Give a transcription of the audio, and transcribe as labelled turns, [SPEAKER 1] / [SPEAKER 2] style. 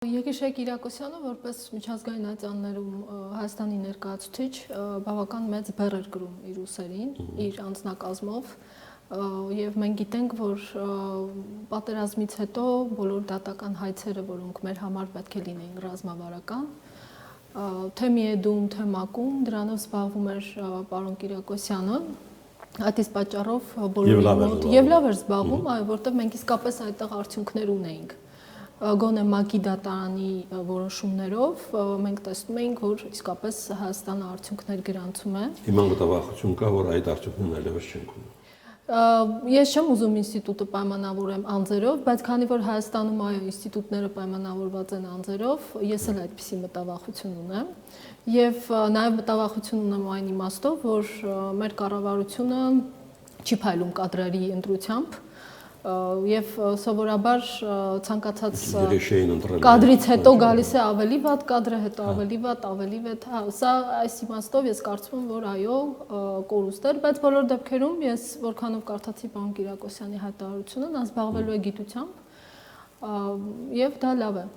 [SPEAKER 1] Եկիշեկ Կիրակոսյանը որպես միջազգային ատյաններում Հայաստանի ներկայացուցիչ բավական մեծ բեռ էր գրում իր ուսերին, իր անձնակազմով եւ մենք գիտենք, որ պատերազմից հետո բոլոր դատական հայցերը, որոնք մեր համար պետք է լինեին ռազմավարական, թե Միեդում, թե ՄԱԿ-ում դրանով զբաղվում էր պարոն Կիրակոսյանը, այդ իսկ պատճառով բոլորի մոտ եւ լավ էր զբաղվում, այո, որտեղ մենք իսկապես այդտեղ արդյունքներ ունեինք։ Գոնե ՄԱԿ-ի դատարանի որոշումներով մենք տեսնում էինք, որ իսկապես Հայաստանը արդյունքներ գրանցում է։
[SPEAKER 2] Հիմա մտավախություն կա, որ այդ արդյունքներն այլևս չենք ունի։
[SPEAKER 1] Ես չեմ ուզում ինստիտուտը պայմանավորեմ անձերով, բայց քանի որ Հայաստանում այո ինստիտուտները պայմանավորված են անձերով, ես էլ այդպիսի մտավախություն ունեմ եւ նաեւ մտավախություն ունեմ այն իմաստով, որ մեր կառավարությունը չի փայլում կադրերի ընտրությամբ եւ սովորաբար ցանկացած կադրից հետո գալիս է ավելի վատ կադրը, հետո ավելի վատ, սա այս իմաստով ես կարծում եմ, որ այո, կորուստ էր, բայց բոլոր դեպքերում ես որքանով կարդացի պարոն Կիրակոսյանի հայտարարությունը, նա զբաղվելու է գիտությամբ եւ դա լավ է։